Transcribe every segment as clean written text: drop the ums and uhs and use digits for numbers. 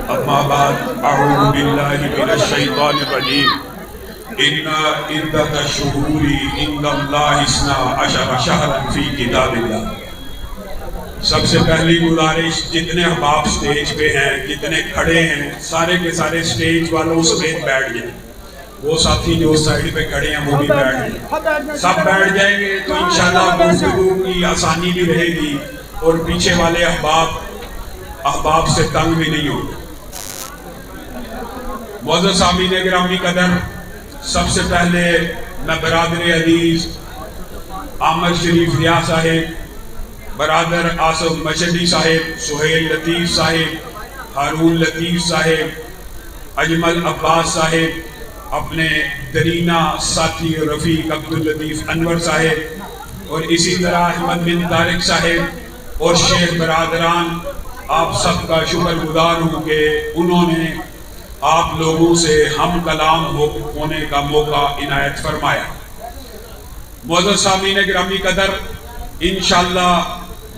اما بعد اعوذ باللہ من الشیطان الرجیم ان عدۃ الشہور عند اللہ اثنا عشر شہرا فی کتاب اللہ۔ سب سے پہلی گزارش، جتنے احباب سٹیج پہ ہیں، جتنے کھڑے ہیں، سارے کے سارے سٹیج والوں سمیت بیٹھ جائیں۔ وہ ساتھی جو سائیڈ پہ کھڑے ہیں وہ بھی بیٹھ جائیں، سب بیٹھ جائیں گے تو انشاءاللہ گفتگو کی آسانی بھی رہے گی اور پیچھے والے احباب سے تنگ بھی نہیں ہوگا۔ معزز سامعین گرامی قدر، سب سے پہلے میں برادر عزیز احمد شریف ریاض صاحب، برادر آصف مشہدی صاحب، سہیل لطیف صاحب، ہارون لطیف صاحب، اجمل عباس صاحب، اپنے درینہ ساتھی رفیق عبداللطیف انور صاحب، اور اسی طرح احمد بن طارق صاحب اور شیخ برادران، آپ سب کا شکر گزار ہوں کہ انہوں نے آپ لوگوں سے ہم کلام ہونے کا موقع عنایت فرمایا۔ معزز سامعین گرامی قدر، انشاءاللہ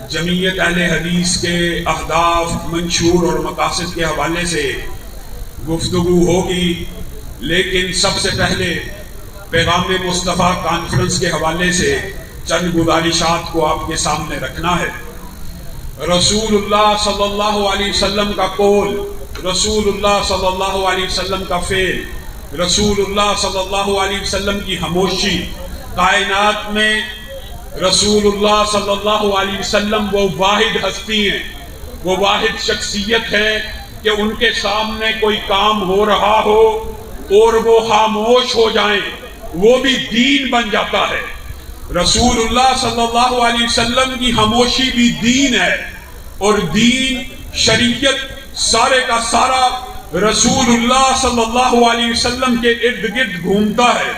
جمعیت اہل حدیث کے اہداف، منشور اور مقاصد کے حوالے سے گفتگو ہوگی، لیکن سب سے پہلے پیغام مصطفیٰ کانفرنس کے حوالے سے چند گزارشات کو آپ کے سامنے رکھنا ہے۔ رسول اللہ صلی اللہ علیہ وسلم کا قول، رسول اللہ صلی اللہ علیہ وسلم کا فعل، رسول اللہ صلی اللہ علیہ وسلم کی خاموشی، کائنات میں رسول اللہ صلی اللہ علیہ وسلم وہ واحد ہستی ہیں، وہ واحد شخصیت ہے کہ ان کے سامنے کوئی کام ہو رہا ہو اور وہ خاموش ہو جائیں، وہ بھی دین بن جاتا ہے۔ رسول اللہ صلی اللہ علیہ وسلم کی خاموشی بھی دین ہے، اور دین، شریعت، سارے کا سارا رسول اللہ صلی اللہ علیہ وسلم کے ارد گرد گھومتا ہے۔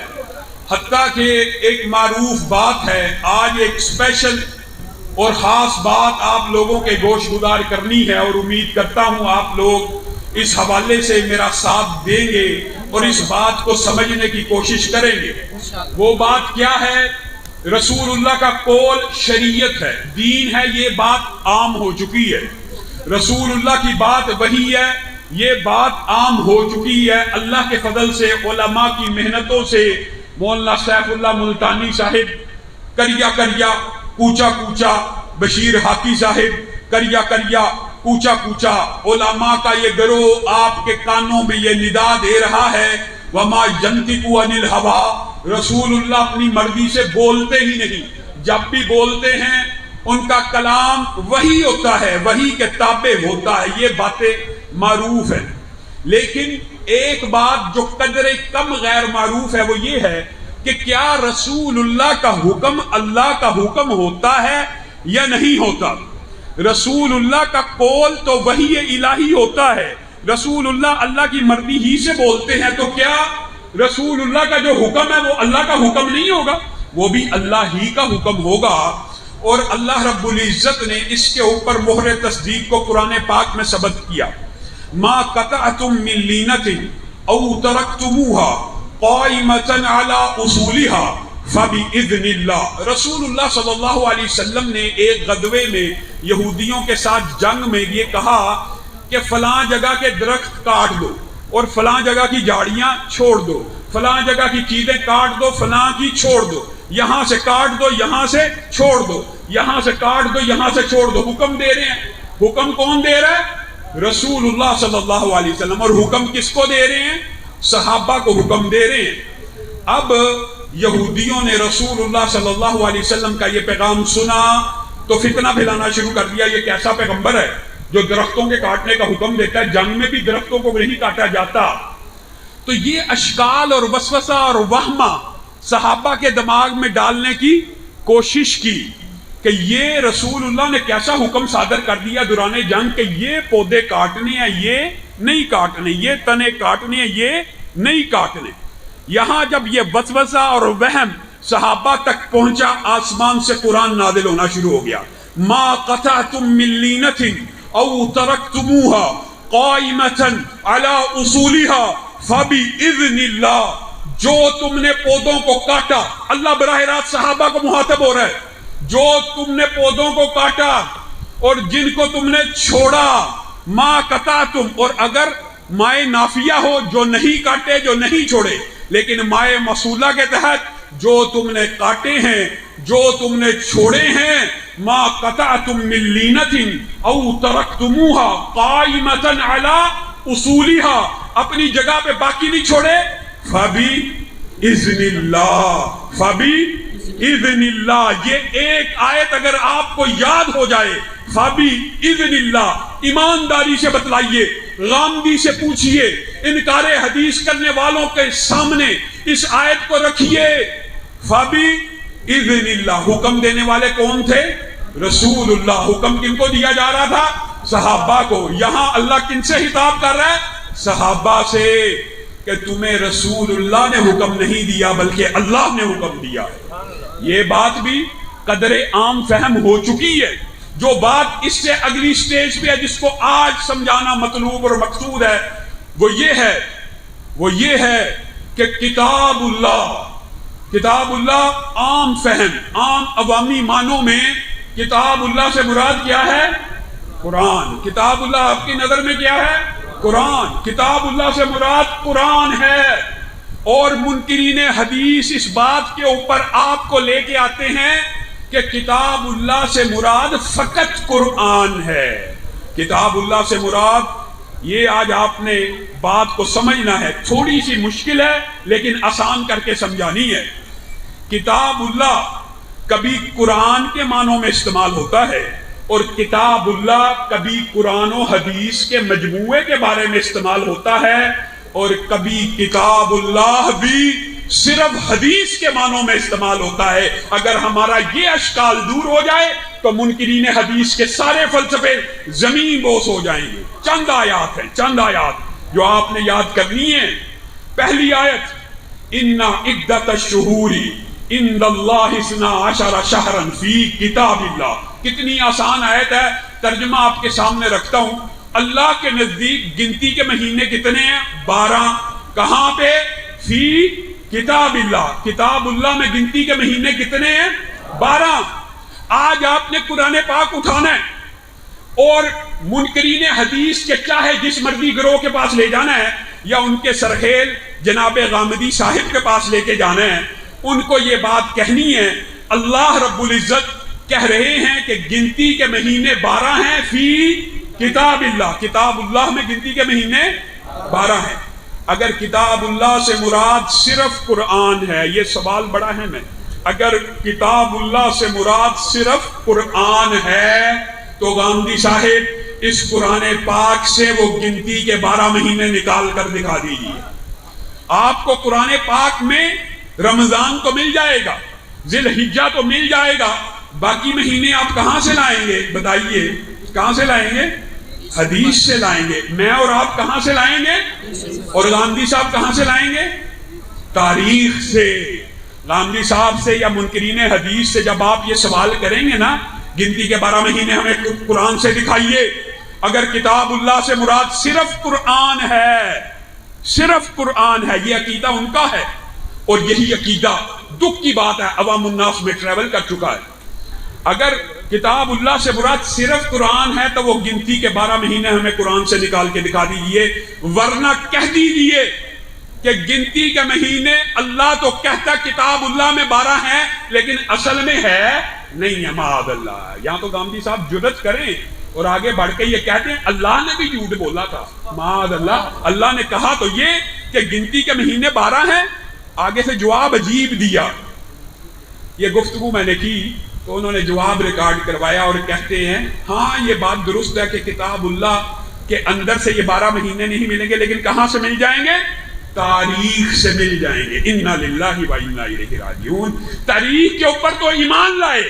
حتیٰ کہ ایک معروف بات ہے، آج ایک اسپیشل اور خاص بات آپ لوگوں کے گوش گزار کرنی ہے، اور امید کرتا ہوں آپ لوگ اس حوالے سے میرا ساتھ دیں گے اور اس بات کو سمجھنے کی کوشش کریں گے۔ وہ بات کیا ہے؟ رسول اللہ کا قول شریعت ہے، دین ہے، یہ بات عام ہو چکی ہے۔ رسول اللہ کی بات وحی ہے، یہ بات عام ہو چکی ہے۔ اللہ کے فضل سے، علماء کی محنتوں سے، مولانا سیف اللہ ملتانی صاحب، کریا کریا کوچا کوچا، بشیر حاکی صاحب، کریا کریا کوچا کوچا، علماء کا یہ گروہ آپ کے کانوں میں یہ ندا دے رہا ہے، وما ينطق عن الهوى، رسول اللہ اپنی مرضی سے بولتے ہی نہیں، جب بھی بولتے ہیں ان کا کلام وحی ہوتا ہے، وحی کے تابع ہوتا ہے، یہ باتیں معروف ہیں۔ لیکن ایک بات جو قدر کم غیر معروف ہے وہ یہ ہے کہ کیا رسول اللہ کا حکم اللہ کا حکم ہوتا ہے یا نہیں ہوتا؟ رسول اللہ کا قول تو وحی الہی ہوتا ہے، رسول اللہ اللہ کی مرضی ہی سے بولتے ہیں، تو کیا رسول اللہ کا جو حکم ہے وہ اللہ کا حکم نہیں ہوگا؟ وہ بھی اللہ ہی کا حکم ہوگا۔ اور اللہ رب العزت نے اس کے اوپر مہر تصدیق کو قرآن پاک میں ثبت کیا، ما قطعتم من لینۃ او ترکتموها قائمۃ علی اصولها فباذن اللہ۔ رسول اللہ صلی اللہ علیہ وسلم نے ایک غزوے میں یہودیوں کے ساتھ جنگ میں یہ کہا کہ فلاں جگہ کے درخت کاٹ دو اور فلاں جگہ کی جھاڑیاں چھوڑ دو، فلاں جگہ کی چیزیں کاٹ دو، فلاں کی چھوڑ دو، یہاں سے کاٹ دو، یہاں سے چھوڑ دو، یہاں سے کاٹ دو، یہاں سے چھوڑ دو۔ حکم دے رہے ہیں، حکم کون دے رہا ہے؟ رسول اللہ صلی اللہ علیہ وسلم۔ اور حکم کس کو دے رہے ہیں؟ صحابہ کو حکم دے رہے ہیں۔ اب یہودیوں نے رسول اللہ صلی اللہ علیہ وسلم کا یہ پیغام سنا تو فتنہ پھیلانا شروع کر دیا، یہ کیسا پیغمبر ہے جو درختوں کے کاٹنے کا حکم دیتا ہے؟ جنگ میں بھی درختوں کو نہیں کاٹا جاتا۔ تو یہ اشکال اور وسوسہ اور وہمہ صحابہ کے دماغ میں ڈالنے کی کوشش کی کہ یہ رسول اللہ نے کیسا حکم صادر کر دیا دوران جنگ کہ یہ پودے کاٹنے ہیں، یہ نہیں کاٹنے، یہ تنے کاٹنے ہیں، یہ نہیں کاٹنے۔ یہاں جب یہ وسوسہ اور وہم صحابہ تک پہنچا، آسمان سے قرآن نازل ہونا شروع ہو گیا، ما قطعتم من لینۃ او ترکتموها قائمۃ علی اصولها فباذن اللہ۔ جو تم نے پودوں کو کاٹا، اللہ براہ راست صحابہ کو مخاطب ہو رہا ہے، جو تم نے پودوں کو کاٹا اور جن کو تم نے چھوڑا ما قطعتم، اور اگر مائے نافیہ ہو جو نہیں کاٹے جو نہیں چھوڑے، لیکن مائے موصولہ کے تحت جو تم نے کاٹے ہیں جو تم نے چھوڑے ہیں، ما قطعتم من لینۃ او ترکتموها قائمۃ علی اصولها، اپنی جگہ پہ باقی نہیں چھوڑے، فباذن اللہ، فباذن اللہ، یہ ایک آیت اگر آپ کو یاد ہو جائے، فباذن اللہ، ایمانداری سے بتلائیے، غامدی سے پوچھئے، انکار حدیث کرنے والوں کے سامنے اس آیت کو رکھیے، فباذن اللہ۔ حکم دینے والے کون تھے؟ رسول اللہ۔ حکم کن کو دیا جا رہا تھا؟ صحابہ کو۔ یہاں اللہ کن سے خطاب کر رہا ہے؟ صحابہ سے، کہ تمہیں رسول اللہ نے حکم نہیں دیا بلکہ اللہ نے حکم دیا۔ یہ بات بھی قدر عام فہم ہو چکی ہے۔ جو بات اس سے اگلی سٹیج پہ ہے جس کو آج سمجھانا مطلوب اور مقصود ہے، وہ یہ ہے کہ کتاب اللہ عام فہم، عام عوامی معنوں میں کتاب اللہ سے مراد کیا ہے؟ قرآن۔ کتاب اللہ آپ کی نظر میں کیا ہے؟ قرآن۔ کتاب اللہ سے مراد قرآن ہے، اور منکرین حدیث اس بات کے اوپر آپ کو لے کے آتے ہیں کہ کتاب اللہ سے مراد فقط قرآن ہے۔ کتاب اللہ سے مراد، یہ آج آپ نے بات کو سمجھنا ہے، تھوڑی سی مشکل ہے لیکن آسان کر کے سمجھانی ہے۔ کتاب اللہ کبھی قرآن کے معنوں میں استعمال ہوتا ہے، اور کتاب اللہ کبھی قرآن و حدیث کے مجموعے کے بارے میں استعمال ہوتا ہے، اور کبھی کتاب اللہ بھی صرف حدیث کے معنوں میں استعمال ہوتا ہے۔ اگر ہمارا یہ اشکال دور ہو جائے تو منکرین حدیث کے سارے فلسفے زمین بوس ہو جائیں گے۔ چند آیات ہیں، چند آیات جو آپ نے یاد کرنی ہے۔ پہلی آیت، ان عدت الشہور عند اللہ 12 شہرا فی کتاب اللہ۔ کتنی آسان آیت ہے، ترجمہ آپ کے سامنے رکھتا ہوں۔ اللہ کے نزدیک گنتی کے مہینے کتنے ہیں؟ 12۔ کہاں پہ؟ فی کتاب اللہ۔ کتاب اللہ میں گنتی کے مہینے کتنے ہیں؟ 12۔ آج آپ نے قرآن پاک اٹھانا ہے اور منکرین حدیث کے چاہے جس مرضی گروہ کے پاس لے جانا ہے، یا ان کے سرخیل جناب غامدی صاحب کے پاس لے کے جانا ہے، ان کو یہ بات کہنی ہے، اللہ رب العزت کہہ رہے ہیں کہ گنتی کے مہینے 12 ہیں فی کتاب اللہ۔ کتاب اللہ میں گنتی کے مہینے 12 ہیں۔ اگر کتاب اللہ سے مراد صرف قرآن ہے، یہ سوال بڑا اہم ہے، اگر کتاب اللہ سے مراد صرف قرآن ہے تو غامدی صاحب اس قرآن پاک سے وہ گنتی کے 12 مہینے نکال کر دکھا دیجیے۔ آپ کو قرآن پاک میں رمضان تو مل جائے گا، ذی الحجہ تو مل جائے گا، باقی مہینے آپ کہاں سے لائیں گے؟ بتائیے، کہاں سے لائیں گے؟ حدیث سے لائیں گے۔ میں اور آپ کہاں سے لائیں گے؟ اور غامدی صاحب کہاں سے لائیں گے؟ تاریخ سے۔ غامدی صاحب سے یا منکرین حدیث سے جب آپ یہ سوال کریں گے نا، گنتی کے 12 مہینے ہمیں قرآن سے دکھائیے، اگر کتاب اللہ سے مراد صرف قرآن ہے، صرف قرآن ہے، یہ عقیدہ ان کا ہے، اور یہی عقیدہ دکھ کی بات ہے عوام الناس میں ٹریول کر چکا ہے۔ اگر کتاب اللہ سے مراد صرف قرآن ہے تو وہ گنتی کے 12 مہینے ہمیں قرآن سے نکال کے دکھا دیجئے، ورنہ کہہ دیجئے کہ گنتی کے مہینے اللہ تو کہتا کتاب اللہ میں 12 ہیں لیکن اصل میں ہے نہیں ہے، معاذ اللہ۔ یہاں تو غامدی صاحب جرأت کریں اور آگے بڑھ کے یہ کہتے ہیں اللہ نے بھی جھوٹ بولا تھا، معاذ اللہ۔ اللہ نے کہا تو یہ کہ گنتی کے مہینے 12 ہیں، آگے سے جواب عجیب دیا۔ یہ گفتگو میں نے کی تو انہوں نے جواب ریکارڈ کروایا اور کہتے ہیں ہاں یہ بات درست ہے کہ کتاب اللہ کے اندر سے یہ 12 مہینے نہیں ملیں گے، لیکن کہاں سے مل جائیں گے؟ تاریخ سے مل جائیں گے۔ انا للہ و انا الیہ راجعون۔ تاریخ کے اوپر تو ایمان لائے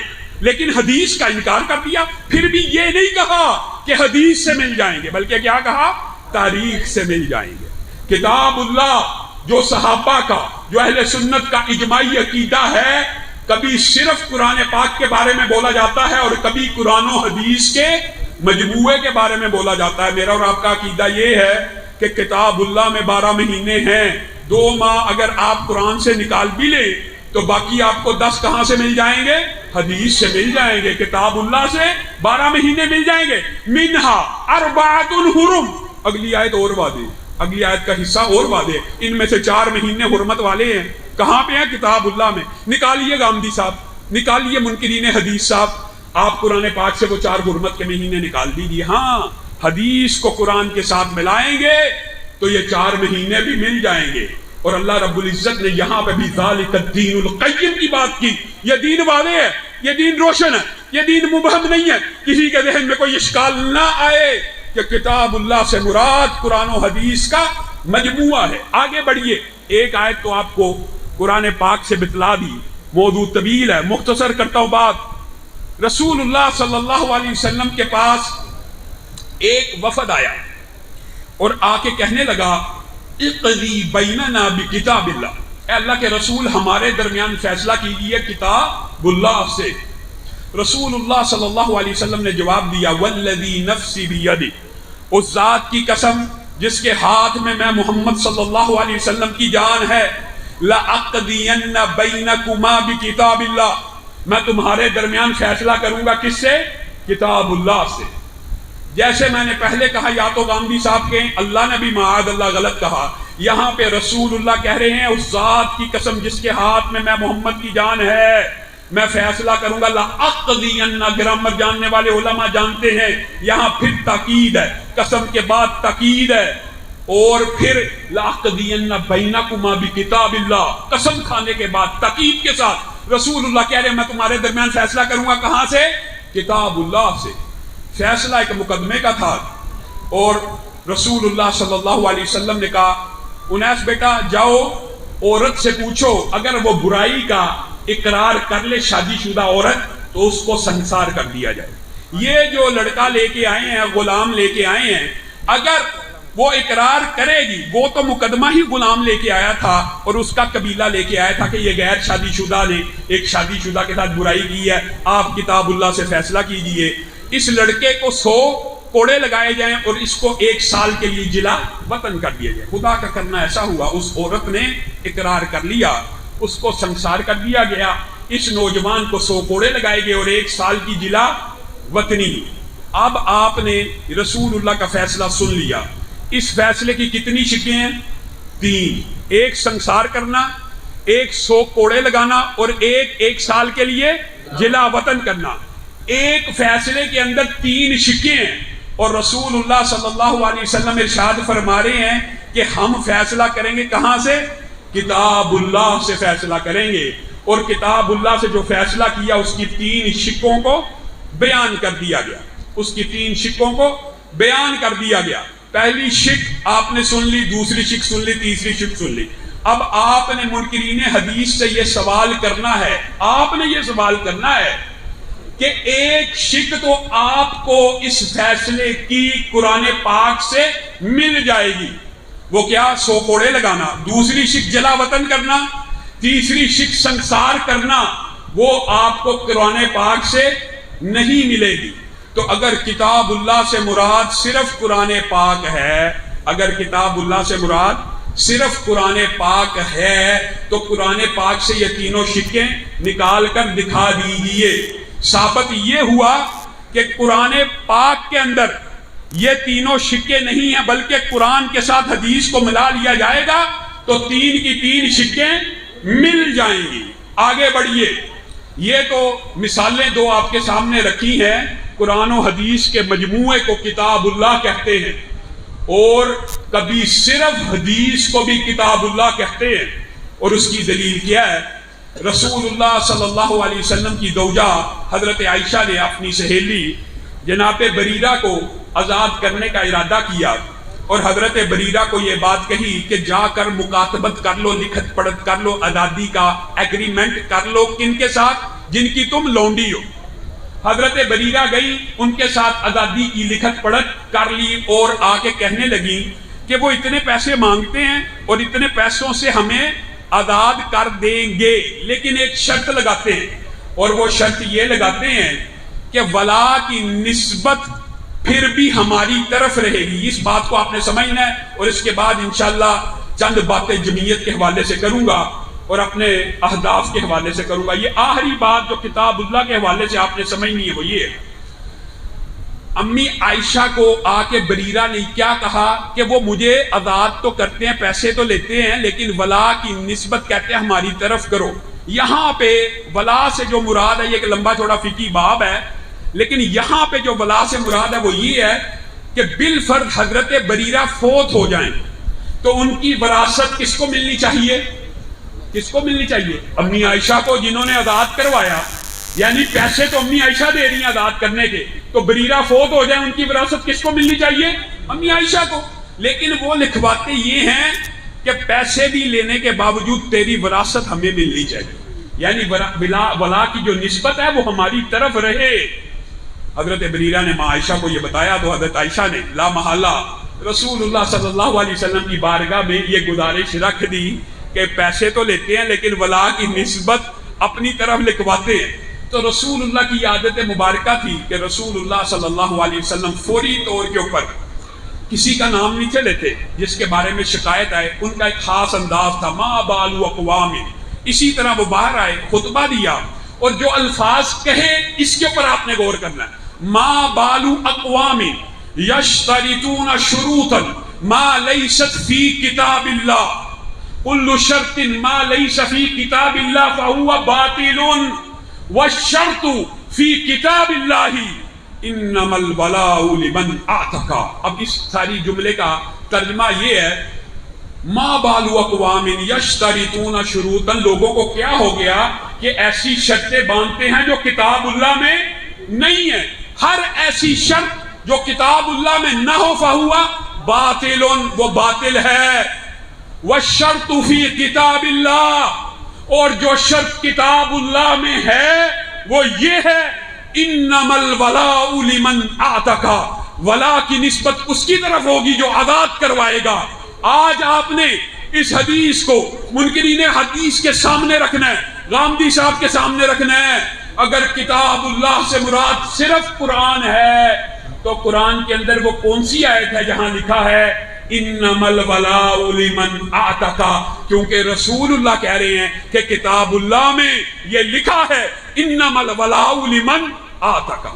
لیکن حدیث کا انکار کر دیا۔ پھر بھی یہ نہیں کہا کہ حدیث سے مل جائیں گے، بلکہ کیا کہا؟ تاریخ سے مل جائیں گے۔ کتاب اللہ جو صحابہ کا، جو اہل سنت کا اجماعی عقیدہ ہے، کبھی صرف قرآن پاک کے بارے میں بولا جاتا ہے اور کبھی قرآن و حدیث کے مجموعے کے بارے میں بولا جاتا ہے۔ میرا اور آپ کا عقیدہ یہ ہے کہ کتاب اللہ میں 12 مہینے ہیں، 2 ماہ اگر آپ قرآن سے نکال بھی لیں تو باقی آپ کو 10 کہاں سے مل جائیں گے؟ حدیث سے مل جائیں گے، کتاب اللہ سے 12 مہینے مل جائیں گے. منہا اربعۃ حرم، اگلی آیت اور واضح، اگلی آیت کا حصہ اور واضح. ان میں سے 4 مہینے حرمت والے ہیں. کہاں پہ ہیں؟ کتاب اللہ میں. نکالیے گامدی صاحب، نکالیے منکرین حدیث صاحب، آپ قرآن پاک سے وہ 4 حرمت کے مہینے نکال دیجیے. ہاں حدیث کو قرآن کے ساتھ ملائیں گے تو یہ 4 مہینے بھی مل جائیں گے. اور اللہ رب العزت نے یہاں پہ بھی ذالک الدین القیم کی بات کی. یہ دین واضح ہے، یہ دین روشن ہے، یہ دین مبہم نہیں ہے. کسی کے ذہن میں کوئی اشکال نہ آئے کہ کتاب اللہ سے مراد قرآن و حدیث کا مجموعہ ہے. آگے بڑھیے. ایک آیت تو آپ کو قرآن پاک سے بتلا دی، موضوع طویل ہے، مختصر کرتا ہوں بات. رسول اللہ صلی اللہ علیہ وسلم کے پاس ایک وفد آیا اور آ کے کہنے لگا اقضی بیننا بکتاب اللہ، اے اللہ کے رسول ہمارے درمیان فیصلہ کیجیے کتاب اللہ سے. رسول اللہ صلی اللہ علیہ وسلم نے جواب دیا والذی نفسی بیدی، اس ذات کی قسم جس کے ہاتھ میں محمد صلی اللہ علیہ وسلم کی جان ہے، لأقضین بینکما بکتاب اللہ، میں تمہارے درمیان فیصلہ کروں گا کس سے؟ کتاب اللہ سے. جیسے میں نے پہلے کہا یا تو گاندھی صاحب کے اللہ نے بھی معاذ اللہ غلط کہا، یہاں پہ رسول اللہ کہہ رہے ہیں اس ذات کی قسم جس کے ہاتھ میں محمد کی جان ہے میں فیصلہ کروں گا. لأقضین، گرامر جاننے والے علماء جانتے ہیں یہاں پھر تاکید ہے، قسم کے بعد تاکید ہے، اور پھر لأقضین بینکما بکتاب اللہ، قسم کھانے کے بعد تاکید کے ساتھ رسول اللہ کہہ رہے ہیں میں تمہارے درمیان فیصلہ کروں گا. کہاں سے؟ کتاب اللہ سے. فیصلہ ایک مقدمے کا تھا اور رسول اللہ صلی اللہ علیہ وسلم نے کہا انیس بیٹا جاؤ عورت سے پوچھو اگر وہ برائی کا اقرار کر لے شادی شدہ عورت تو اس کو سنسار کر دیا جائے. یہ جو لڑکا لے کے آئے ہیں، غلام لے کے آئے ہیں، اگر وہ اقرار کرے گی، وہ تو مقدمہ ہی غلام لے کے آیا تھا اور اس کا قبیلہ لے کے آیا تھا کہ یہ غیر شادی شدہ نے ایک شادی شدہ کے ساتھ برائی کی ہے، آپ کتاب اللہ سے فیصلہ کیجئے. اس لڑکے کو 100 کوڑے لگائے جائیں اور اس کو 1 سال کے لیے جلا وطن کر دیا جائے. خدا کا کرنا ایسا ہوا، اس عورت نے اقرار کر لیا، اس کو سنسار کر دیا گیا. اس نوجوان کو 100 کوڑے لگائے گئے اور 1 سال کی جلا وطنی. اب آپ نے رسول اللہ کا فیصلہ سن لیا. اس فیصلے کی کتنی شکیں ہیں؟ 3. ایک سنسار کرنا، ایک 100 کوڑے لگانا اور ایک سال کے لیے جلا وطن کرنا. ایک فیصلے کے اندر 3 شکیں ہیں اور رسول اللہ صلی اللہ علیہ وسلم ارشاد فرما رہے ہیں کہ ہم فیصلہ کریں گے کہاں سے؟ کتاب اللہ سے فیصلہ کریں گے. اور کتاب اللہ سے جو فیصلہ کیا اس کی 3 شکوں کو بیان کر دیا گیا. اس کی 3 شکوں کو بیان کر دیا گیا. پہلی شک آپ نے سن لی، دوسری شک سن لی، تیسری شک سن لی. اب آپ نے منکرین حدیث سے یہ سوال کرنا ہے، آپ نے یہ سوال کرنا ہے کہ ایک شک تو آپ کو اس فیصلے کی قرآن پاک سے مل جائے گی، وہ کیا؟ 100 کوڑے لگانا. دوسری شک جلا وطن کرنا. تیسری شک سنسار کرنا، وہ آپ کو قرآن پاک سے نہیں ملے گی. تو اگر کتاب اللہ سے مراد صرف قرآن پاک ہے، اگر کتاب اللہ سے مراد صرف قرآن پاک ہے تو قرآن پاک سے یہ 3 شکیں نکال کر دکھا دیجئے. ثابت یہ ہوا کہ قرآن پاک کے اندر یہ 3 شکیں نہیں ہیں بلکہ قرآن کے ساتھ حدیث کو ملا لیا جائے گا تو 3 کی 3 شکیں مل جائیں گی. آگے بڑھیے. یہ تو مثالیں 2 آپ کے سامنے رکھی ہیں. قرآن و حدیث کے مجموعے کو کتاب اللہ کہتے ہیں اور کبھی صرف حدیث کو بھی کتاب اللہ کہتے ہیں. اور اس کی دلیل کیا ہے؟ رسول اللہ صلی اللہ علیہ وسلم کی زوجہ حضرت عائشہ نے اپنی سہیلی جناب بریرہ کو آزاد کرنے کا ارادہ کیا اور حضرت بریرہ کو یہ بات کہی کہ جا کر مکاتبت کر لو، لکھت پڑھت کر لو، آزادی کا ایگریمنٹ کر لو. کن کے ساتھ؟ جن کی تم لونڈی ہو. حضرت بریرہ گئی، ان کے ساتھ آزادی کی لکھت پڑھت کر لی اور آ کے کہنے لگی کہ وہ اتنے پیسے مانگتے ہیں اور اتنے پیسوں سے ہمیں آزاد کر دیں گے، لیکن ایک شرط لگاتے ہیں اور وہ شرط یہ لگاتے ہیں کہ ولا کی نسبت پھر بھی ہماری طرف رہے گی. اس بات کو آپ نے سمجھنا ہے اور اس کے بعد انشاءاللہ چند باتیں جمعیت کے حوالے سے کروں گا اور اپنے اہداف کے حوالے سے کروں گا۔ یہ آخری بات جو کتاب اللہ کے حوالے سے آپ نے سمجھنی ہے وہ یہ ہے، امی عائشہ کو آ کے بریرہ نے کیا کہا کہ وہ مجھے آزاد تو کرتے ہیں، پیسے تو لیتے ہیں، لیکن ولا کی نسبت کہتے ہیں ہماری طرف کرو۔ یہاں پہ ولا سے جو مراد ہے، یہ ایک لمبا چوڑا فقہی باب ہے، لیکن یہاں پہ جو ولا سے مراد ہے وہ یہ ہے کہ بالفرض حضرت بریرہ فوت ہو جائیں تو ان کی وراثت کس کو ملنی چاہیے؟ کس کو ملنی چاہیے؟ امی عائشہ کو، جنہوں نے آزاد کروایا، یعنی پیسے تو امی عائشہ دے رہی ہیں آزاد کرنے کے، تو بریرہ فوت ہو جائے ان کی وراثت کس کو ملنی چاہیے؟ امی عائشہ کو۔ لیکن وہ لکھواتے یہ ہیں کہ پیسے بھی لینے کے باوجود تیری وراثت ہمیں ملنی چاہیے، یعنی ولا کی جو نسبت ہے وہ ہماری طرف رہے۔ حضرت بریرہ نے ماں عائشہ کو یہ بتایا تو حضرت عائشہ نے لا محالہ رسول اللہ صلی اللہ علیہ وسلم کی بارگاہ میں یہ گزارش رکھ دی کہ پیسے تو لیتے ہیں لیکن ولا کی نسبت اپنی طرف لکھواتے ہیں۔ تو رسول اللہ کی عادت مبارکہ تھی کہ رسول اللہ صلی اللہ علیہ وسلم فوری طور کے اوپر کسی کا نام نہیں لیتے جس کے بارے میں شکایت آئے، ان کا ایک خاص انداز تھا، ما بالو اقوام۔ اسی طرح وہ باہر آئے، خطبہ دیا، اور جو الفاظ کہے اس کے اوپر آپ نے غور کرنا ہے۔ ما بالو اقوام یشترطون شروطا ما لیست فی کتاب اللہ، کل شرط ما لیس فی کتاب اللہ فہو باطل والشرط فی کتاب اللہ انما الولاء لمن اعتق۔ اب اس ساری جملے کا ترجمہ یہ ہے، ما بالو اقوام یشترطون شروطا، لوگوں کو کیا ہو گیا کہ ایسی شرطیں باندھتے ہیں جو کتاب اللہ میں نہیں ہے۔ ہر ایسی شرط جو کتاب اللہ میں نہ ہو فہوا باطل، وہ باطل ہے۔ والشرط فی کتاب اللہ، اور جو شرط کتاب اللہ میں ہے وہ یہ ہے، انما الولاء لمن اعتق، ولا کی نسبت اس کی طرف ہوگی جو آزاد کروائے گا۔ آج آپ نے اس حدیث کو منکرین حدیث کے سامنے رکھنا ہے، غامدی صاحب کے سامنے رکھنا ہے۔ اگر کتاب اللہ سے مراد صرف قرآن ہے تو قرآن کے اندر وہ کون سی آیت ہے جہاں لکھا ہے انما الولاء لمن اعتق؟ کیونکہ رسول اللہ کہہ رہے ہیں کہ کتاب اللہ میں یہ لکھا ہے انما الولاء لمن اعتق۔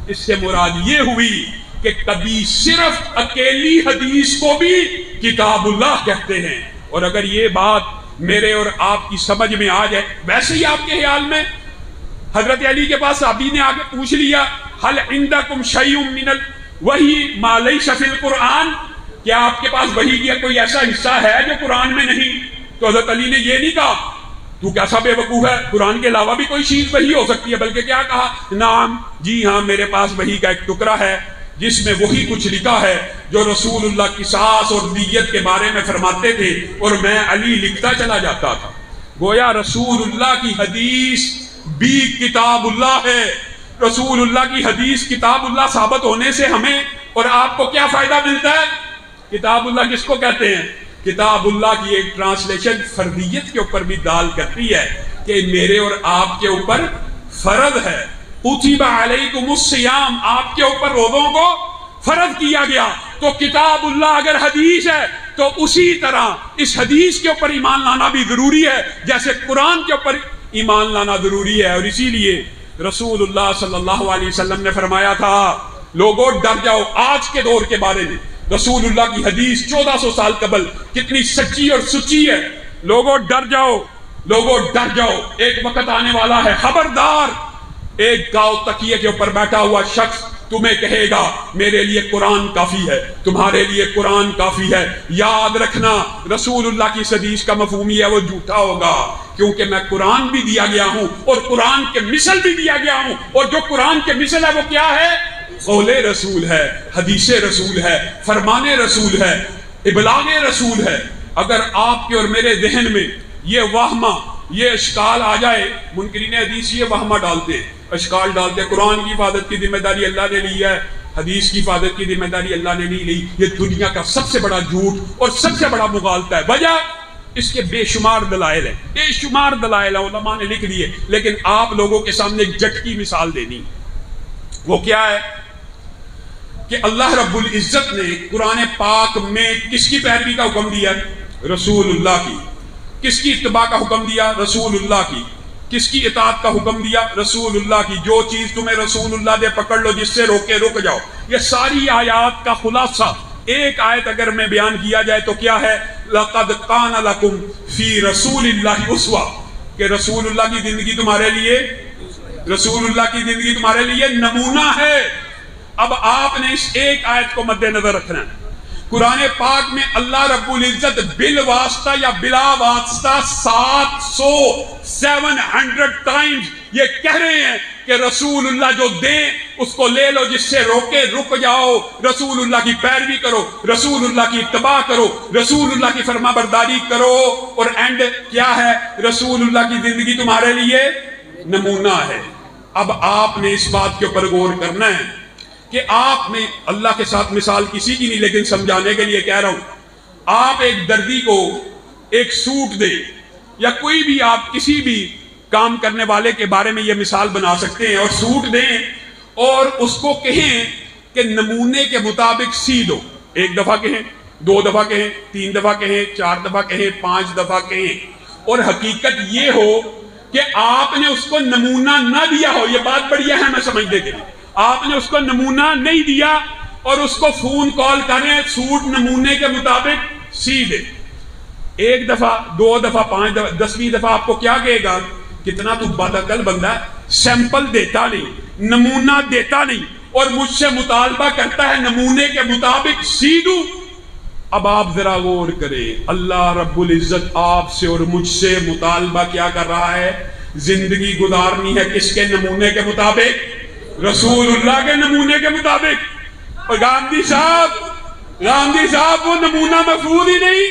اس سے مراد یہ ہوئی کہ کبھی صرف اکیلی حدیث کو بھی کتاب اللہ کہتے ہیں۔ اور اگر یہ بات میرے اور آپ کی سمجھ میں آ جائے، ویسے ہی آپ کے خیال میں حضرت علی کے پاس صحابی نے آگے پوچھ لیا، حل عندکم شیء من الوحی ما لیس فی القرآن، کیا آپ کے پاس وحی کا کوئی ایسا حصہ ہے جو قرآن میں نہیں؟ تو حضرت علی نے یہ نہیں کہا تو کیسا بے وقوف ہے، قرآن کے علاوہ بھی کوئی چیز وحی ہو سکتی ہے، بلکہ کیا کہا، نعم جی ہاں میرے پاس وحی کا ایک ٹکڑا ہے جس میں وہی کچھ لکھا ہے جو رسول اللہ قصاص اور دیت کے بارے میں فرماتے تھے، اور میں علی لکھتا چلا جاتا تھا۔ گویا رسول اللہ کی حدیث بھی کتاب اللہ ہے۔ رسول اللہ کی حدیث کتاب اللہ ثابت ہونے سے ہمیں اور آپ کو کیا فائدہ ملتا ہے؟ کتاب اللہ کس کو کہتے ہیں؟ کتاب اللہ کی ایک ٹرانسلیشن فردیت کے اوپر بھی دال کرتی ہے کہ میرے اور آپ کے اوپر فرض ہے۔ کتب علیکم الصیام، آپ کے اوپر روزوں کو فرض کیا گیا۔ تو کتاب اللہ اگر حدیث ہے تو اسی طرح اس حدیث کے اوپر ایمان لانا بھی ضروری ہے جیسے قرآن کے اوپر ایمان لانا ضروری ہے۔ اور اسی لیے رسول اللہ صلی اللہ علیہ وسلم نے فرمایا تھا، لوگوں ڈر جاؤ۔ آج کے دور کے بارے میں رسول اللہ کی حدیث 1400 سال قبل کتنی سچی اور سچی ہے۔ لوگوں ڈر جاؤ، لوگوں ڈر جاؤ، ایک وقت آنے والا ہے، خبردار۔ ایک گاؤں تکیے کے اوپر بیٹھا ہوا شخص تمہیں کہے گا میرے لیے قرآن کافی ہے، تمہارے لیے قرآن کافی ہے۔ یاد رکھنا رسول اللہ کی حدیث کا مفہوم یہ ہے وہ جھوٹا ہوگا، کیونکہ میں قرآن بھی دیا گیا ہوں اور قرآن کے مثل بھی دیا گیا ہوں، اور جو قرآن کے مثل ہے وہ کیا ہے؟ قول رسول ہے، حدیث رسول ہے، فرمان رسول ہے، ابلاغ رسول ہے۔ اگر آپ کے اور میرے ذہن میں یہ وہمہ، یہ اشکال آ جائے، منکرین حدیث یہ وہمہ ڈالتے ہیں، اشکال ڈالتے ہیں، قرآن کی حفاظت کی ذمہ داری اللہ نے لی ہے، حدیث کی حفاظت کی ذمہ داری اللہ نے نہیں لی۔ یہ دنیا کا سب سے بڑا جھوٹ اور سب سے بڑا مغالطہ ہے۔ وجہ اس کے بے شمار دلائل ہیں، بے شمار دلائل ہیں، علماء نے لکھ دیے، لیکن آپ لوگوں کے سامنے ایک جھٹکی مثال دینی، وہ کیا ہے کہ اللہ رب العزت نے قرآن پاک میں کس کی پیروی کا حکم دیا؟ رسول اللہ کی۔ کس کی اتباع کا حکم دیا؟ رسول اللہ کی. کس کی اطاعت کا حکم دیا؟ رسول اللہ کی. جو چیز تمہیں رسول اللہ دے پکڑ لو، جس سے روکے رک جاؤ. یہ ساری آیات کا خلاصہ ایک آیت اگر میں بیان کیا جائے تو کیا ہے؟ لَقَدْ قَانَ لَكُمْ فِي رَسُولِ اللَّهِ أُسْوَةٌ، کہ رسول اللہ کی زندگی تمہارے لیے، رسول اللہ کی زندگی تمہارے لیے نمونہ ہے. اب آپ نے اس ایک آیت کو مد نظر رکھنا ہے. قرآن پاک میں اللہ رب العزت بالواسطہ یا بلا واسطہ 700 ٹائمز یہ کہہ رہے ہیں کہ رسول اللہ جو دیں اس کو لے لو، جس سے روکے رک جاؤ. رسول اللہ کی پیروی کرو، رسول اللہ کی اتباع کرو، رسول اللہ کی فرما برداری کرو. اور اینڈ کیا ہے؟ رسول اللہ کی زندگی تمہارے لیے نمونہ ہے. اب آپ نے اس بات کے اوپر غور کرنا ہے کہ آپ نے اللہ کے ساتھ مثال کسی کی نہیں، لیکن سمجھانے کے لیے کہہ رہا ہوں. آپ ایک دردی کو ایک سوٹ دیں یا کوئی بھی آپ کسی بھی کام کرنے والے کے بارے میں یہ مثال بنا سکتے ہیں، اور سوٹ دیں اور اس کو کہیں کہ نمونے کے مطابق سی دو. ایک دفعہ کہیں، 2 دفعہ کہیں، 3 دفعہ کہیں، 4 دفعہ کہیں، 5 دفعہ کہیں، اور حقیقت یہ ہو کہ آپ نے اس کو نمونہ نہ دیا ہو. یہ بات بڑی اہم ہے سمجھنے کے لیے. آپ نے اس کو نمونہ نہیں دیا اور اس کو فون کال کریں سوٹ نمونے کے مطابق سی دے. 1 دفعہ، 2 دفعہ، 5 دفعہ، 10ویں دفعہ آپ کو کیا کہے گا؟ کتنا تو بدعقل بندہ ہے، سیمپل دیتا نہیں، نمونہ دیتا نہیں، اور مجھ سے مطالبہ کرتا ہے نمونے کے مطابق سی دوں. اب آپ ذرا غور کریں، اللہ رب العزت آپ سے اور مجھ سے مطالبہ کیا کر رہا ہے؟ زندگی گزارنی ہے کس کے نمونے کے مطابق؟ رسول اللہ کے نمونے کے مطابق. اور گاندھی صاحب وہ نمونہ محفوظ ہی نہیں،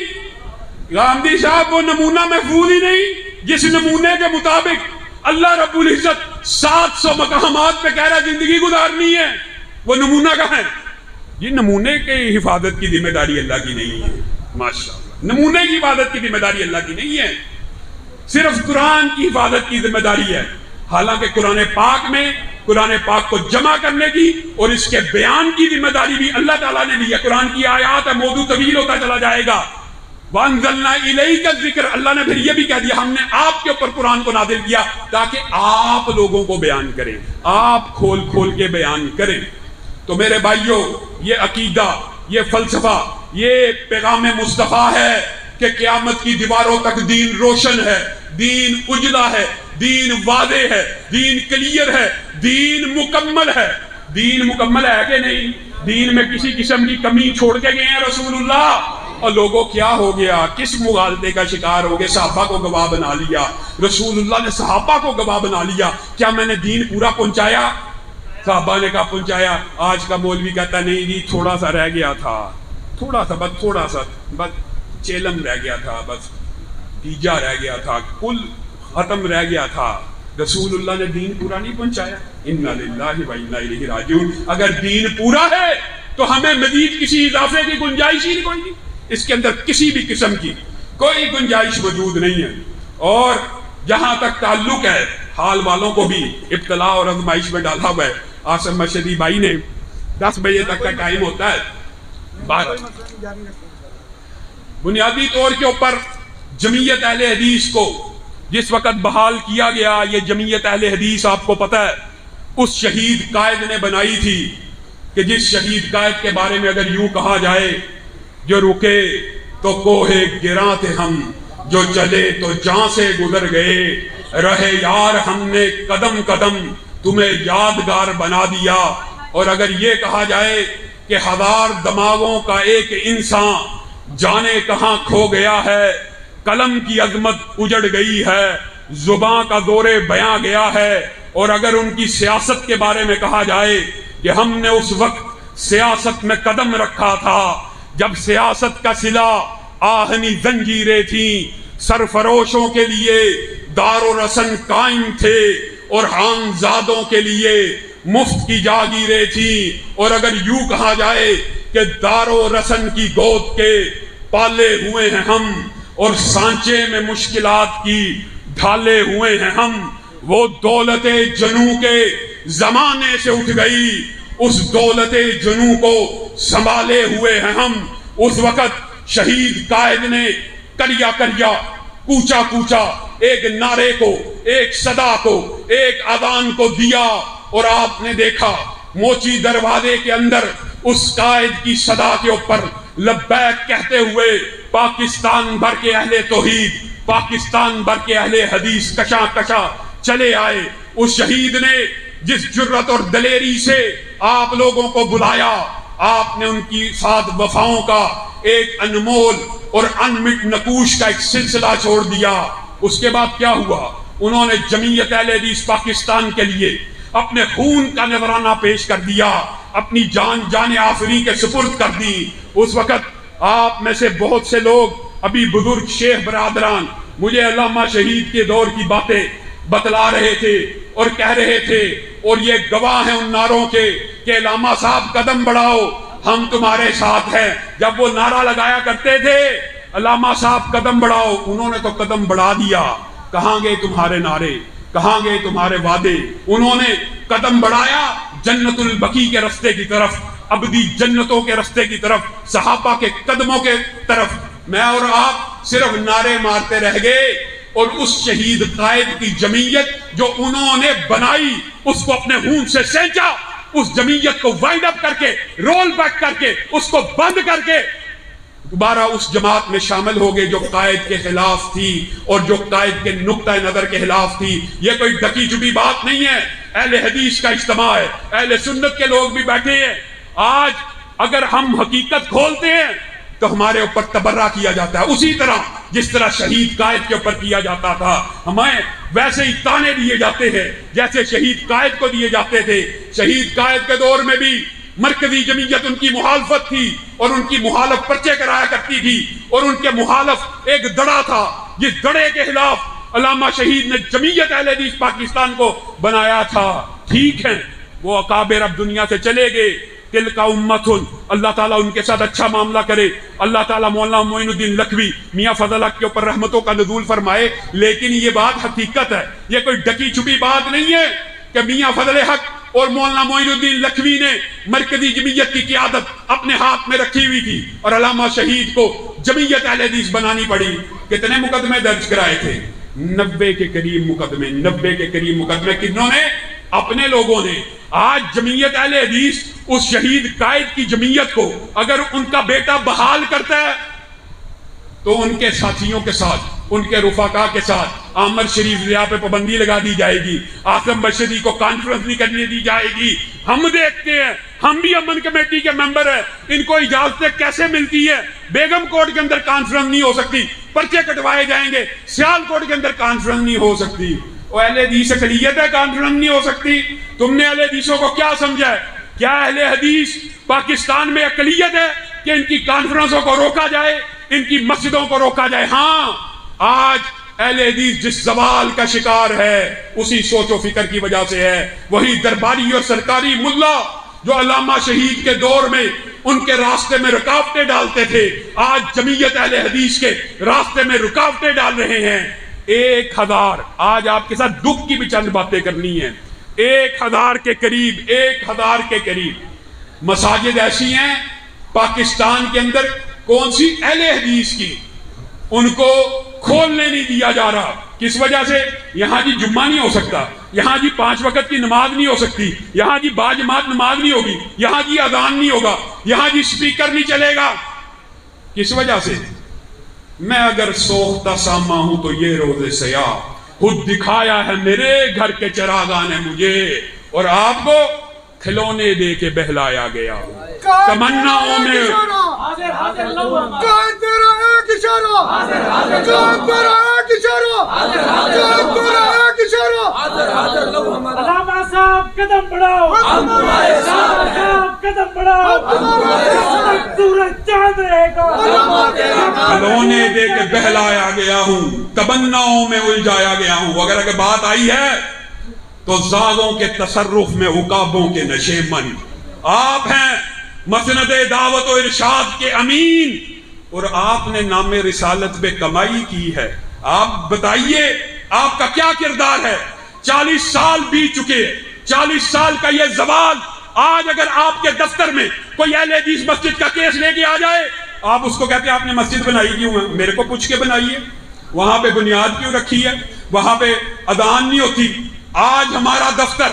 گاندھی صاحب وہ نمونہ محفوظ ہی نہیں جس نمونے کے مطابق اللہ رب العزت 700 مقامات پہ کہہ رہا زندگی گزارنی ہے. وہ نمونہ کہاں ہے؟ یہ نمونے کی حفاظت کی ذمہ داری اللہ کی نہیں ہے. ماشاءاللہ، نمونے کی حفاظت کی ذمہ داری اللہ کی نہیں ہے، صرف قرآن کی حفاظت کی ذمہ داری ہے. حالانکہ قرآن پاک میں قرآن پاک کو جمع کرنے کی اور اس کے بیان کی ذمہ داری بھی اللہ تعالیٰ نے دی ہے. قرآن کی آیات ہے، موضوع طویل ہوتا چلا جائے گا. وَأَنزَلْنَا إِلَيْكَ الذِّكْرَ، اللہ نے پھر یہ بھی کہہ دیا ہم نے آپ کے اوپر قرآن کو نازل کیا تاکہ آپ لوگوں کو بیان کریں، آپ کھول کھول کے بیان کریں. تو میرے بھائیوں، یہ عقیدہ، یہ فلسفہ، یہ پیغام مصطفیٰ ہے کہ قیامت کی دیواروں تک دین روشن ہے، دین اجلا ہے، دین واضح ہے، دین کلیئر ہے، دین مکمل ہے. دین مکمل ہے کہ نہیں؟ دین میں کسی قسم کی کمی چھوڑ کے گئے ہیں رسول اللہ. اور لوگوں کیا ہو گیا؟ کس مغالطے کا شکار ہو گئے؟ صحابہ کو گواہ بنا لیا. رسول اللہ نے صحابہ کو گواہ بنا لیا. کیا میں نے دین پورا پہنچایا؟ صحابہ نے کہا پہنچایا. آج کا مولوی کہتا نہیں جی تھوڑا سا رہ گیا تھا، تھوڑا سا، بس تھوڑا سا، بس چیلم رہ گیا تھا، بس تیجا رہ گیا تھا، کل ختم رہ گیا تھا. رسول اللہ نے دین پورا نہیں پہنچایا. انا للہ و انا الیہ راجعون. اگر دین پورا ہے تو ہمیں مزید کسی اضافے کی گنجائش ہی کوئی نہیں. اس کے اندر کسی بھی قسم کی کوئی گنجائش موجود نہیں ہے. اور جہاں تک تعلق ہے، حال والوں کو بھی ابتلا اور آزمائش میں ڈالا ہوا ہے. آصم مشہدی بھائی نے 10 بجے تک کا ٹائم ہوتا ہے. بنیادی طور کے اوپر جمعیت اہل حدیث کو جس وقت بحال کیا گیا، یہ جمعیت اہل حدیث آپ کو پتہ ہے اس شہید قائد نے بنائی تھی کہ جس شہید قائد کے بارے میں اگر یوں کہا جائے جو رکے تو کوہ گراں تھے ہم، جو چلے تو جاں سے گزر گئے، رہے یار ہم نے قدم قدم تمہیں یادگار بنا دیا. اور اگر یہ کہا جائے کہ 1000 دماغوں کا ایک انسان جانے کہاں کھو گیا ہے، قلم کی عظمت اجڑ گئی ہے، زباں کا زور بیاں گیا ہے. اور اگر ان کی سیاست کے بارے میں کہا جائے کہ ہم نے اس وقت سیاست میں قدم رکھا تھا جب سیاست کا صلہ آہنی زنجیریں تھیں، سرفروشوں کے لیے دار و رسن قائم تھے اور خانزادوں کے لیے مفت کی جاگیریں تھیں. اور اگر یوں کہا جائے کہ دار و رسن کی گود کے پالے ہوئے ہیں ہم اور سانچے میں مشکلات کی ڈھالے ہوئے ہیں ہم، وہ دولت جنوں کے زمانے سے اٹھ گئی، اس دولت جنوں کو سنبھالے ہوئے ہیں ہم. اس وقت شہید قائد نے کریا کوچا کوچا ایک نعرے کو، ایک صدا کو، ایک اذان کو دیا، اور آپ نے دیکھا موچی دروازے کے اندر اس قائد کی صدا کے اوپر لبیک کہتے ہوئے پاکستان بھر کے اہل توحید، پاکستان بھر کے اہل حدیث کشاں کشاں چلے آئے۔ اس شہید نے جس جرت اور دلیری سے آپ لوگوں کو بلایا، آپ نے ان کی ساتھ وفاؤں کا ایک انمول اور انمٹ نقوش کا ایک سلسلہ چھوڑ دیا۔ اس کے بعد کیا ہوا؟ انہوں نے جمعیت اہل حدیث پاکستان کے لیے اپنے خون کا نذرانہ پیش کر دیا، اپنی جان آفرین کے سپرد کر دی۔ اس وقت آپ میں سے بہت سے لوگ ابھی بزرگ شیخ برادران مجھے علامہ شہید کے دور کی باتیں بتلا رہے تھے اور کہہ رہے تھے، اور یہ گواہ ہیں ان نعروں کے کہ علامہ صاحب قدم بڑھاؤ، ہم تمہارے ساتھ ہیں۔ جب وہ نعرہ لگایا کرتے تھے علامہ صاحب قدم بڑھاؤ، انہوں نے تو قدم بڑھا دیا۔ کہاں گئے تمہارے نعرے؟ کہاں گئے تمہارے وعدے؟ انہوں نے قدم بڑھایا جنت البقیع کے رستے کی طرف، ابدی جنتوں کے رستے کی طرف، صحابہ کے قدموں کے طرف۔ میں اور آپ صرف نعرے مارتے رہ گئے، اور اس شہید قائد کی جمعیت جو انہوں نے بنائی اس کو اپنے خون سے سینچا، اس جمعیت کو وائنڈ اپ کر کے، رول بیک کر کے، اس کو بند کر کے دوبارہ اس جماعت میں شامل ہو گئے جو قائد کے خلاف تھی اور جو قائد کے نقطہ نظر کے خلاف تھی۔ یہ کوئی ڈکی چھپی بات نہیں ہے، اہل حدیث کا اجتماع ہے، اہل سنت کے لوگ بھی بیٹھے ہیں۔ آج اگر ہم حقیقت کھولتے ہیں تو ہمارے اوپر تبرہ کیا جاتا ہے، اسی طرح جس طرح شہید قائد کے اوپر کیا جاتا تھا، ہمیں ویسے ہی تانے دیے جاتے ہیں جیسے شہید قائد کو دیے جاتے تھے۔ شہید قائد کے دور میں بھی مرکزی جمعیت ان کی مخالفت تھی، اور ان کی مخالف پرچے کرایا کرتی تھی، اور ان کے مخالف ایک دڑا تھا، جس دڑے کے خلاف علامہ شہید نے جمعیت اہل حدیث پاکستان کو بنایا تھا۔ ٹھیک ہے، وہ اکابر اب دنیا سے چلے گئے، تلک امت، اللہ تعالیٰ ان کے ساتھ اچھا معاملہ کرے، اللہ تعالیٰ مولانا معین الدین لکھوی میاں فضل حق کے اوپر رحمتوں کا نزول فرمائے۔ لیکن یہ بات حقیقت ہے، یہ کوئی ڈکی چھپی بات نہیں ہے کہ میاں فضل حق اور مولانا معین الدین لکھوی نے مرکزی جمعیت کی قیادت اپنے ہاتھ میں رکھی ہوئی تھی اور علامہ شہید کو جمعیت اہل حدیث بنانی پڑی۔ کتنے مقدمے درج کرائے تھے؟ 90 کے قریب مقدمے، 90 کے قریب مقدمے کنہوں نے؟ اپنے لوگوں نے۔ آج جمعیت اہل حدیث اس شہید قائد کی جمعیت کو اگر ان کا بیٹا بحال کرتا ہے تو ان کے ساتھیوں کے ساتھ، ان کے رفقا کے ساتھ عامر شریف ضیاء پہ پابندی لگا دی جائے گی، آصم بشری کو کانفرنس نہیں کرنے دی جائے گی۔ ہم دیکھتے ہیں، ہم بھی امن کمیٹی کے ممبر ہیں، ان کو اجازتیں کیسے ملتی ہے؟ بیگم کوٹ کے اندر کانفرنس نہیں ہو سکتی، پرچے کٹوائے جائیں گے، سیال کوٹ کے اندر کانفرنس نہیں ہو سکتی۔ اہل حدیث اقلیت ہے، کانفرنس نہیں ہو سکتی۔ تم نے اہل حدیثوں کو کیا سمجھا ہے؟ کیا اہل حدیث پاکستان میں اقلیت ہے کہ ان کی کانفرنسوں کو روکا جائے، ان کی مسجدوں کو روکا جائے؟ ہاں، آج اہل حدیث جس زوال کا شکار ہے اسی سوچ و فکر کی وجہ سے ہے۔ وہی درباری اور سرکاری ملا جو علامہ شہید کے دور میں ان کے راستے میں رکاوٹیں ڈالتے تھے، آج جمعیت اہل حدیث کے راستے میں رکاوٹیں ڈال رہے ہیں۔ 1000، آج آپ کے ساتھ دکھ کی بھی چند باتیں کرنی ہیں، 1000 کے قریب، 1000 کے قریب مساجد ایسی ہیں پاکستان کے اندر، کون سی؟ اہل حدیث کی، ان کو کھولنے نہیں دیا جا رہا۔ کس وجہ سے؟ یہاں جی جمعہ نہیں ہو سکتا، یہاں جی 5 وقت کی نماز نہیں ہو سکتی، یہاں جی باجماعت نماز نہیں ہوگی، یہاں جی اذان نہیں ہوگا، یہاں جی سپیکر نہیں چلے گا۔ کس وجہ سے؟ میں اگر سوختہ ساما ہوں تو یہ روز سیاہ، خود دکھایا ہے میرے گھر کے چراغاں نے مجھے، اور آپ کو کھلونے دے کے بہلایا گیا ہوں۔ تمناؤں میں علامہ صاحب قدم بڑھاؤ، قدم بڑھاؤ، سورج چاند رہے گا۔ کھلونے دے کے بہلایا گیا ہوں، تمناؤں میں الجھایا گیا ہوں۔ اگر بات آئی ہے تو زاغوں کے تصرف میں عقابوں کے نشے من۔ آپ ہیں مسند دعوت و ارشاد کے امین، اور آپ نے نام رسالت پہ کمائی کی ہے۔ آپ بتائیے آپ کا کیا کردار ہے؟ 40 سال بیت چکے، 40 سال کا یہ زوال۔ آج اگر آپ کے دفتر میں کوئی اہل حدیث مسجد کا کیس لے کے آ جائے، آپ اس کو کہتے ہیں آپ نے مسجد بنائی کیوں ہے؟ میرے کو پوچھ کے بنائیے، وہاں پہ بنیاد کیوں رکھی ہے؟ وہاں پہ اذان نہیں ہوتی۔ آج ہمارا دفتر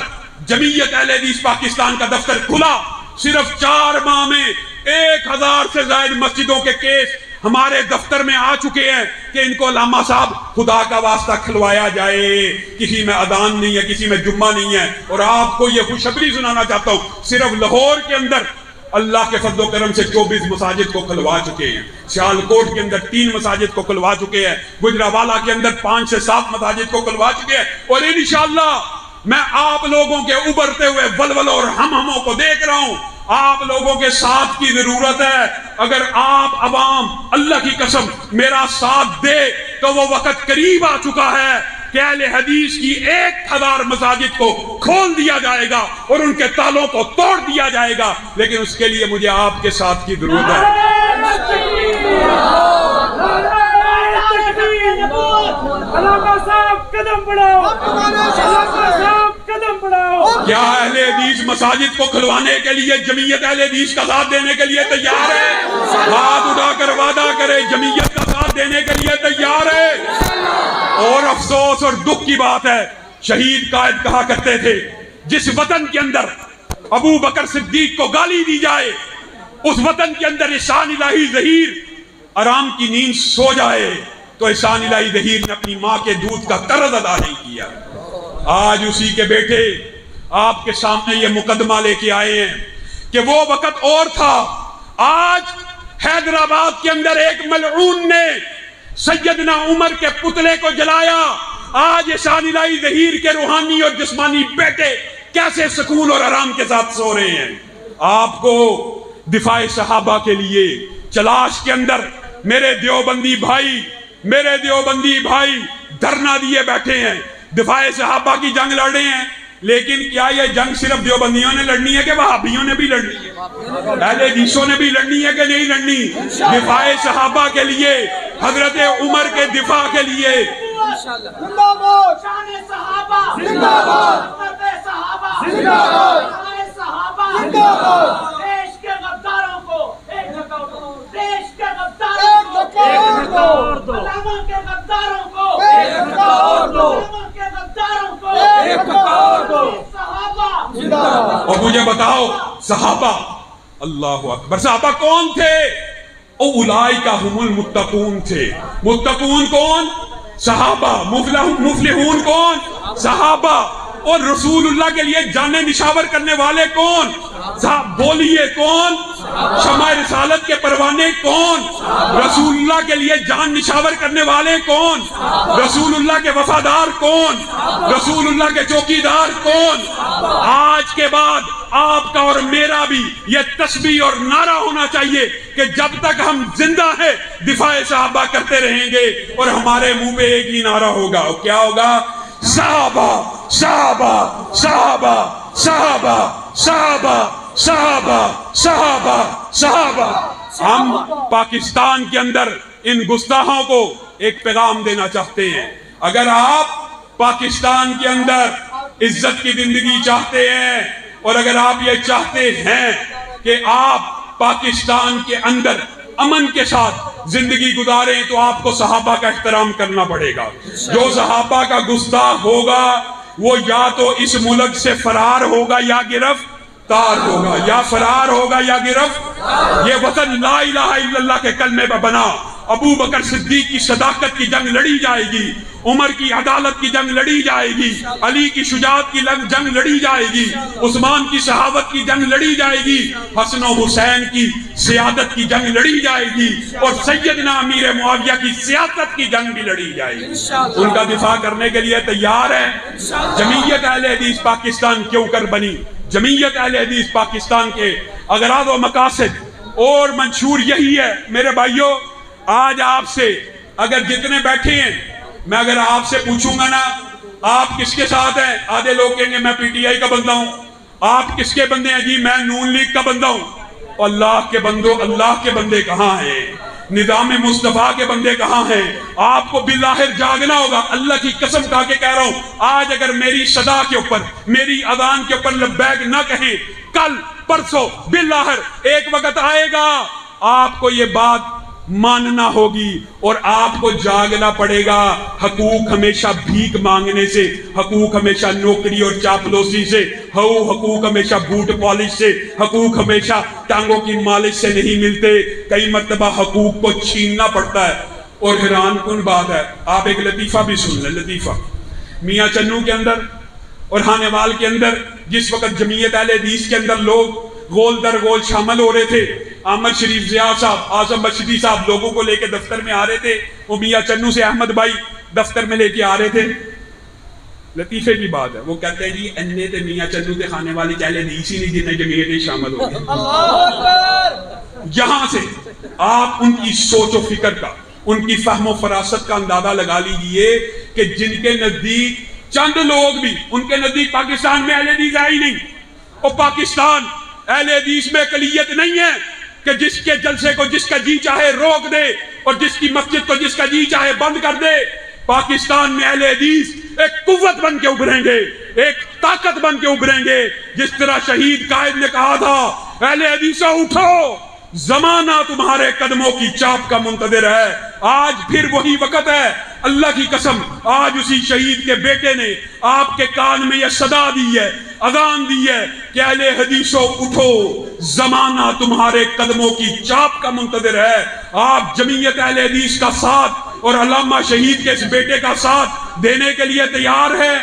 جمعیت اہل حدیث پاکستان کا دفتر کھلا، صرف 4 ماہ میں 1000 سے زائد مسجدوں کے کیس ہمارے دفتر میں آ چکے ہیں کہ ان کو علامہ صاحب خدا کا واسطہ کھلوایا جائے، کسی میں اذان نہیں ہے، کسی میں جمعہ نہیں ہے۔ اور آپ کو یہ خوشخبری سنانا چاہتا ہوں، صرف لاہور کے اندر اللہ کے فضل و کرم سے 24 مساجد کو کھلوا چکے ہیں، سیالکوٹ کے اندر 3 مساجد کو کھلوا چکے ہیں، گجرانوالہ کے اندر 5 سے 7 مساجد کو کھلوا چکے ہیں۔ اور انشاءاللہ میں آپ لوگوں کے ابھرتے ہوئے ولولوں اور ہموں کو دیکھ رہا ہوں، آپ لوگوں کے ساتھ کی ضرورت ہے۔ اگر آپ عوام اللہ کی قسم میرا ساتھ دے تو وہ وقت قریب آ چکا ہے کہ اہل حدیث کی 1000 مساجد کو کھول دیا جائے گا اور ان کے تالوں کو توڑ دیا جائے گا، لیکن اس کے لیے مجھے آپ کے ساتھ کی ضرورت ہے۔ کیا اہل حدیث مساجد کو کھلوانے کے لیے جمعیت اہل حدیث کا ساتھ دینے کے لیے تیار ہے؟ ہاتھ اٹھا کر وعدہ کرے جمعیت کا ساتھ دینے کے لیے تیار ہے؟ اور افسوس اور دکھ کی بات ہے، شہید قائد کہا کرتے تھے جس وطن کے اندر ابو بکر صدیق کو گالی دی جائے اس وطن کے اندر احسان الہی ظہیر آرام کی نیند سو جائے، تو احسان الہی ظہیر نے اپنی ماں کے دودھ کا قرض ادا نہیں کیا۔ آج اسی کے بیٹے آپ کے سامنے یہ مقدمہ لے کے آئے ہیں کہ وہ وقت اور تھا۔ آج حیدرآباد کے اندر ایک ملعون نے سیدنا عمر کے پتلے کو جلایا، آج احسان الہی ظہیر کے روحانی اور جسمانی بیٹے کیسے سکون اور آرام کے ساتھ سو رہے ہیں۔ آپ کو دفاع صحابہ کے لیے چلاش کے اندر میرے دیوبندی بھائی دھرنا دیے بیٹھے ہیں، دفاع صحابہ کی جنگ لڑ رہے ہیں، لیکن کیا یہ جنگ صرف دیوبندیوں نے لڑنی ہے کہ وہابیوں نے بھی لڑنی ہے؟ اہل حدیثوں نے بھی لڑنی ہے کہ نہیں لڑنی؟ دفاع صحابہ کے لیے، حضرت عمر کے دفاع کے لیے اور مجھے بتاؤ صحابہ، اللہ اکبر، صحابہ کون تھے؟ اولئک هم المتقون تھے۔ متقون کون؟ صحابہ۔ مفلحون کون؟ صحابہ۔ اور رسول اللہ کے لیے جانیں نشاور کرنے والے کون؟ بولیے کون؟ شمع رسالت کے پروانے کون؟ رسول اللہ کے لیے جان نشاور کرنے والے کون؟ رسول اللہ کے وفادار کون؟ رسول اللہ کے چوکیدار کون؟ آج کے بعد آپ کا اور میرا بھی یہ تسبیح اور نعرہ ہونا چاہیے کہ جب تک ہم زندہ ہیں دفاع صحابہ کرتے رہیں گے، اور ہمارے منہ پہ ایک ہی نعرہ ہوگا، کیا ہوگا؟ صحابہ صحابہ صحابہ صحابہ صحابہ صحابہ صحابہ صحابہ۔ ہم پاکستان کے اندر ان گستاخوں کو ایک پیغام دینا چاہتے ہیں، اگر آپ پاکستان کے اندر عزت کی زندگی چاہتے ہیں، اور اگر آپ یہ چاہتے ہیں کہ آپ پاکستان کے اندر امن کے ساتھ زندگی گزاریں، تو آپ کو صحابہ کا احترام کرنا پڑے گا۔ جو صحابہ کا گستاخ ہوگا وہ یا تو اس ملک سے فرار ہوگا یا گرفتار ہوگا، یا فرار ہوگا یا گرفتار۔ یہ وطن لا الہ الا اللہ کے کلمے پر بنا، ابو بکر صدیق کی صداقت کی جنگ لڑی جائے گی، عمر کی عدالت کی جنگ لڑی جائے گی، علی کی شجاعت کی جنگ لڑی جائے گی، عثمان کی صحابت کی جنگ لڑی جائے گی، حسن و حسین کی سیادت کی جنگ لڑی جائے گی، اور سیدنا امیر معاویہ کی سیادت کی جنگ بھی لڑی جائے گی۔ ان کا دفاع کرنے کے لیے تیار ہے۔ جمعیت اہل حدیث پاکستان کیوں کر بنی؟ جمعیت اہل حدیث پاکستان کے اغراض و مقاصد اور منشور یہی ہے میرے بھائیوں۔ آج آپ سے اگر جتنے بیٹھے ہیں، میں اگر آپ سے پوچھوں گا نا آپ کس کے ساتھ ہیں، آدھے لوگ کہیں گے میں پی ٹی آئی کا بندہ ہوں۔ آپ کس کے بندے ہیں؟ جی میں نون لیگ کا بندہ ہوں۔ اللہ کے بندوں، اللہ کے بندے کہاں ہیں؟ نظام مصطفیٰ کے بندے کہاں ہیں؟ آپ کو بالآخر جاگنا ہوگا۔ اللہ کی قسم کھا کے کہہ رہا ہوں، آج اگر میری صدا کے اوپر، میری اذان کے اوپر لبیک نہ کہیں، کل پرسوں بالآخر ایک وقت آئے گا آپ کو یہ بات ماننا ہوگی اور آپ کو جاگنا پڑے گا. حقوق ہمیشہ بھیک مانگنے سے, حقوق ہمیشہ نوکری اور چاپلوسی سے, حقوق ہمیشہ بوٹ پالش سے, حقوق ہمیشہ ٹانگوں کی مالش سے نہیں ملتے. کئی مرتبہ حقوق کو چھیننا پڑتا ہے. اور حیران کن بات ہے, آپ ایک لطیفہ بھی سن لیں. لطیفہ میاں چنو کے اندر اور ہانیوال کے اندر جس وقت جمعیت اہل حدیث کے اندر لوگ گول در گول شامل ہو رہے تھے, احمد شریف ضیاء صاحب, اعظم مشدی صاحب لوگوں کو لے کے دفتر میں آ رہے تھے. وہ میاں چنو سے احمد بھائی دفتر میں لے کے آ رہے تھے. لطیفے کی بات ہے, وہ کہتے ہیں جی انے تے میاں چنو تے خانے والی چہلے حدیث ہی نہیں جنہیں جمعیت میں شامل ہو گئے. یہاں سے آپ ان کی سوچ و فکر کا, ان کی فہم و فراست کا اندازہ لگا لیجئے کہ جن کے نزدیک چند لوگ بھی, ان کے نزدیک پاکستان میں اہل حدیث ہے ہی نہیں. اور پاکستان اہل حدیث میں اقلیت نہیں ہے کہ جس کے جلسے کو جس کا جی چاہے روک دے اور جس کی مسجد کو جس کا جی چاہے بند کر دے. پاکستان میں اہل حدیث ایک قوت بن کے ابھریں گے, ایک طاقت بن کے ابھریں گے. جس طرح شہید قائد نے کہا تھا, اہل حدیثوں اٹھو, زمانہ تمہارے قدموں کی چاپ کا منتظر ہے. آج پھر وہی وقت ہے. اللہ کی قسم, آج اسی شہید کے بیٹے نے آپ کے کان میں یہ صدا دی ہے, اذان دی ہے کہ اہل حدیثوں اٹھو, زمانہ تمہارے قدموں کی چاپ کا منتظر ہے. آپ جمعیت اہل حدیث کا ساتھ اور علامہ شہید کے اس بیٹے کا ساتھ دینے کے لیے تیار ہے؟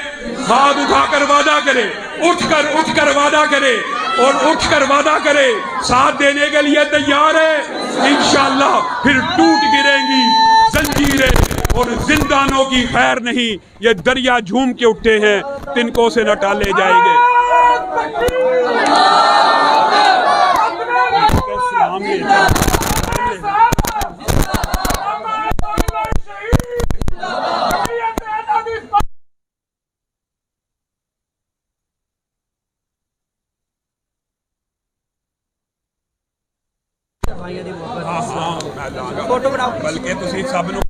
ہاتھ اٹھا کر وعدہ کرے, اٹھ کر وعدہ کرے, اور اٹھ کر وعدہ کرے, ساتھ دینے کے لیے تیار ہے؟ انشاءاللہ پھر ٹوٹ گریں گی زنجیریں اور زندانوں کی خیر نہیں. یہ دریا جھوم کے اٹھتے ہیں, تنکوں سے نہ ٹالے جائیں گے. بلکہ تسی سب نو